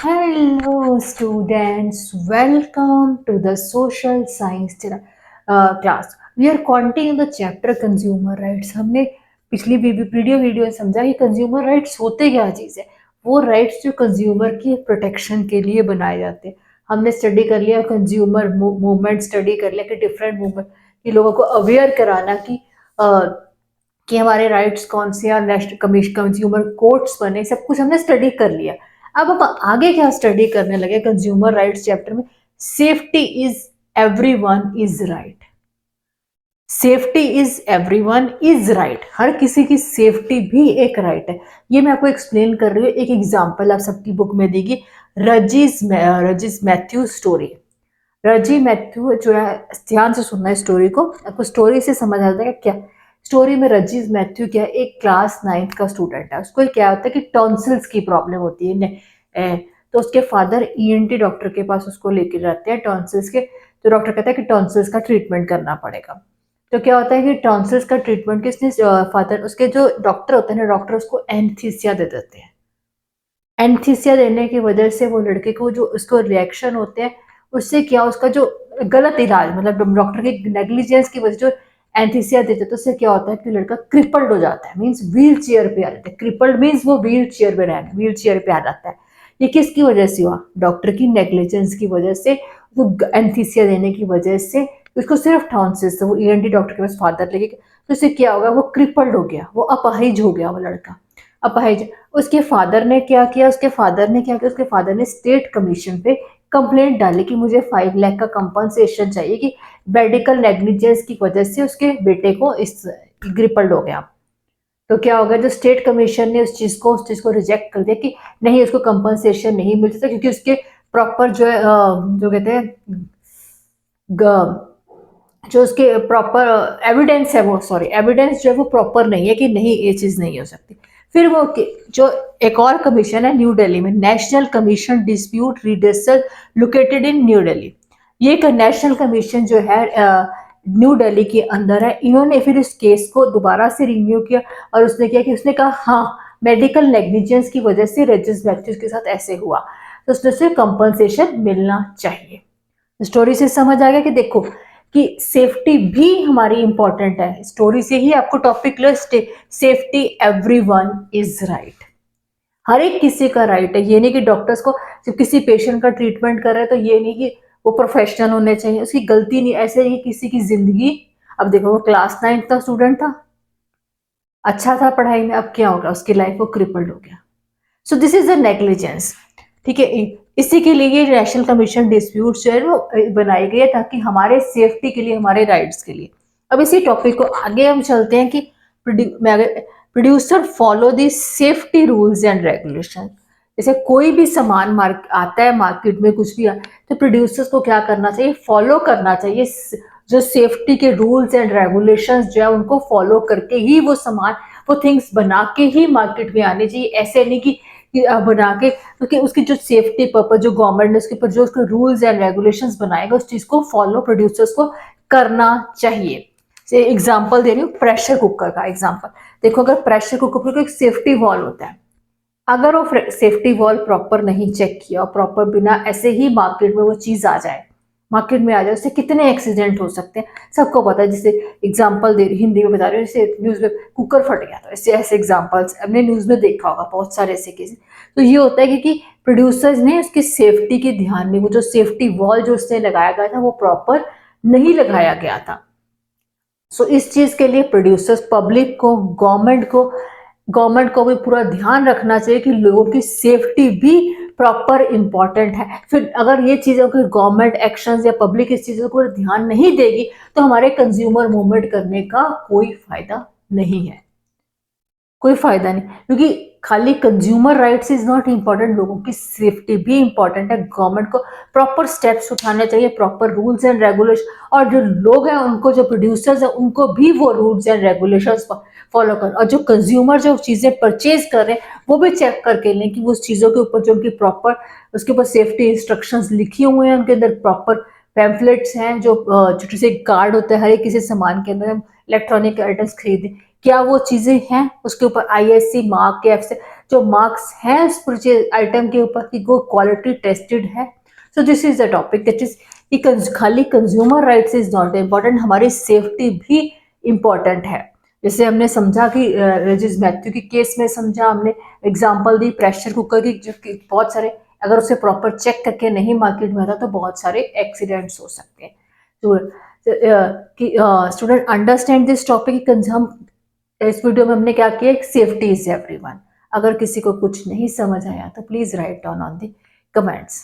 Hello, students. Welcome to the social science class. We are continuing the chapter consumer rights. हमने पिछली video समझा कि consumer rights होते क्या चीज़ है। वो राइट्स जो कंज्यूमर की प्रोटेक्शन के लिए बनाए जाते हैं। हमने स्टडी कर लिया कंज्यूमर मूवमेंट, स्टडी कर लिया कि डिफरेंट मूवमेंट कि लोगों को अवेयर कराना कि हमारे राइट्स कौन से हैं, नेशनल कमीशन कंज्यूमर कोर्ट्स बने, सब कुछ हमने स्टडी कर लिया। अब हम आगे क्या स्टडी करने लगे कंज्यूमर राइट्स चैप्टर में, safety is everyone is right. Safety is everyone is right, हर किसी की सेफ्टी भी एक राइट है। ये मैं आपको एक्सप्लेन कर रही हूँ, एक एग्जांपल आप सबकी बुक में देगी, रजीज मैथ्यू स्टोरी। रजी मैथ्यू जो है, ध्यान से सुनना है स्टोरी को, आपको स्टोरी से समझ आता है क्या। स्टोरी में रजीज मैथ्यू क्या है, एक क्लास 9th का स्टूडेंट है। उसको क्या होता है कि टॉन्सिल्स की प्रॉब्लम होती है तो उसके फादर ईएनटी डॉक्टर के पास उसको लेके जाते हैं टॉन्सिल्स के। तो डॉक्टर कहता है कि टॉन्सिल्स का ट्रीटमेंट करना पड़ेगा। तो क्या होता है कि टॉन्सिल्स का ट्रीटमेंट किसने, फादर, उसके जो डॉक्टर होते हैं ना, डॉक्टर उसको एंथीसिया दे देते हैं। एंथीसिया देने की वजह से वो लड़के को जो उसको रिएक्शन होते हैं, उससे क्या उसका जो गलत इलाज, मतलब डॉक्टर की नेग्लिजेंस की वजह से जो एंथीसिया देते तो उससे क्या होता है कि लड़का क्रिपल्ड हो जाता है, मीन्स व्हील चेयर पे आ जाता है। क्रिपल्ड मीन्स वो व्हील चेयर पे आ जाता है। ये किसकी वजह से हुआ, डॉक्टर की नेग्लिजेंस की वजह से, वो एंथीसिया देने की वजह से। उसको सिर्फ टॉन्सिल्स, वो ईएनटी डॉक्टर के पास फादर लेके, तो उससे क्या होगा, वो क्रिपल्ड हो गया, वो अपाहिज हो गया वो लड़का, अपाहिज। उसके फादर ने क्या किया, उसके फादर ने स्टेट कमीशन पे कंप्लेंट डाली कि मुझे 5 लाख का कंपनसेशन चाहिए कि मेडिकल नेग्लिजेंस की वजह से उसके बेटे को इस ग्रिपल्ड हो गया। तो क्या होगा, जो स्टेट कमीशन ने उस चीज को रिजेक्ट कर दिया कि नहीं, उसको कंपनसेशन नहीं मिल सकता क्योंकि उसके प्रॉपर जो है जो कहते हैं जो उसके प्रॉपर एविडेंस है, वो सॉरी एविडेंस जो है वो प्रॉपर नहीं है कि नहीं ये चीज नहीं हो सकती। फिर वो जो एक और कमीशन है न्यू दिल्ली में, national commission dispute redressal located in new Delhi. ये एक नेशनल कमीशन जो है न्यू दिल्ली के अंदर है। इन्होंने फिर इस केस को दोबारा से रिन्यू किया और उसने कहा हाँ, मेडिकल नेग्लिजेंस की वजह से रजिस मैथ्यूज के साथ ऐसे हुआ, तो उससे कंपनसेशन मिलना चाहिए। स्टोरी से समझ आ गया कि देखो कि सेफ्टी भी हमारी इंपॉर्टेंट है। स्टोरी से ही आपको topic list, safety everyone is right, हर एक किसी का राइट है। ये नहीं कि डॉक्टर्स को जब किसी पेशेंट का ट्रीटमेंट कर रहे हैं तो ये नहीं कि वो प्रोफेशनल होने चाहिए, उसकी गलती नहीं, ऐसे नहीं किसी की जिंदगी। अब देखो वो क्लास 9th का स्टूडेंट था, अच्छा था पढ़ाई में, अब क्या होगा, उसकी लाइफ वो क्रिपल्ड हो गया। So this is a negligence. ठीक है, इसी के लिए ये नेशनल कमीशन डिस्प्यूट जो है वो बनाई गई है ताकि हमारे सेफ्टी के लिए, हमारे राइट्स के लिए। अब इसी टॉपिक को आगे हम चलते हैं कि producer follow the safety rules and regulation. जैसे कोई भी सामान मार्क आता है मार्केट में, कुछ भी तो प्रोड्यूसर्स को क्या करना चाहिए, फॉलो करना चाहिए। जो सेफ्टी के रूल्स एंड रेगुलेशंस जो है उनको फॉलो करके ही वो सामान, वो थिंग्स बना के ही मार्केट में आनी चाहिए। ऐसे नहीं कि बना के, क्योंकि उसकी जो सेफ्टी पर्पज जो गवर्नमेंट ने उसके ऊपर जो उसके रूल्स एंड रेगुलेशंस बनाएगा, उस चीज को फॉलो प्रोड्यूसर्स को करना चाहिए। से एग्जांपल दे रही हूँ, प्रेशर कुकर का एग्जांपल देखो। अगर प्रेशर कुकर पर एक सेफ्टी वॉल होता है, अगर वो सेफ्टी वॉल प्रॉपर नहीं चेक किया और प्रॉपर बिना ऐसे ही मार्केट में वो चीज आ जाए, मार्केट में आ जाए, उससे कितने एक्सीडेंट हो सकते हैं, सबको पता है। जैसे एग्जांपल दे रही, हिंदी में बता रही हूँ, जैसे न्यूज में कुकर फट गया, तो ऐसे ऐसे एग्जांपल्स हमने न्यूज में देखा होगा बहुत सारे ऐसे केसेस। तो ये होता है क्योंकि प्रोड्यूसर्स ने उसकी सेफ्टी के ध्यान में वो जो सेफ्टी वॉल जो उसने लगाया गया था वो प्रॉपर नहीं लगाया गया था। सो इस चीज के लिए प्रोड्यूसर्स, पब्लिक को, गवर्नमेंट को भी पूरा ध्यान रखना चाहिए कि लोगों की सेफ्टी भी प्रॉपर इंपॉर्टेंट है। फिर अगर ये चीज़ों के गवर्नमेंट एक्शंस या पब्लिक इस चीज़ों को ध्यान नहीं देगी तो हमारे कंज्यूमर मूवमेंट करने का कोई फायदा नहीं है, कोई फायदा नहीं। क्योंकि खाली consumer rights is not important, लोगों की सेफ्टी भी इंपॉर्टेंट है। गवर्नमेंट को प्रॉपर स्टेप्स उठाने चाहिए, प्रॉपर रूल्स एंड रेगुलेशन, और जो लोग हैं उनको, जो प्रोड्यूसर्स हैं उनको भी वो रूल्स एंड रेगुलेशंस फॉलो कर, और जो कंज्यूमर जो चीज़ें परचेज कर रहे हैं वो भी चेक करके लें कि वो चीज़ों के ऊपर जो उनकी प्रॉपर, उसके ऊपर सेफ्टी इंस्ट्रक्शंस लिखी हुए हैं, उनके अंदर प्रॉपर पैम्फलेट्स हैं, जो छोटे से कार्ड होता है हर एक किसी सामान के अंदर, हम इलेक्ट्रॉनिक आइटम्स खरीदें, क्या वो चीजें हैं, उसके ऊपर ISC मार्क या जो मार्क्स हैं उस परचेज आइटम के ऊपर कि वो क्वालिटी टेस्टेड है। So this is the topic that is कि खाली consumer rights is not important, हमारी सेफ्टी भी इम्पॉर्टेंट है। जैसे हमने समझा कि रजिस मैथ्यू के केस में समझा हमने, एग्जांपल दी प्रेशर कुकर की, जो कि बहुत सारे अगर उसे प्रॉपर चेक करके नहीं मार्केट में आता तो बहुत सारे एक्सीडेंट्स हो सकते हैं। तो कि स्टूडेंट अंडरस्टैंड दिस टॉपिक। हम इस वीडियो में हमने क्या किया, सेफ्टी इज एवरीवन। अगर किसी को कुछ नहीं समझ आया तो please write down on the comments.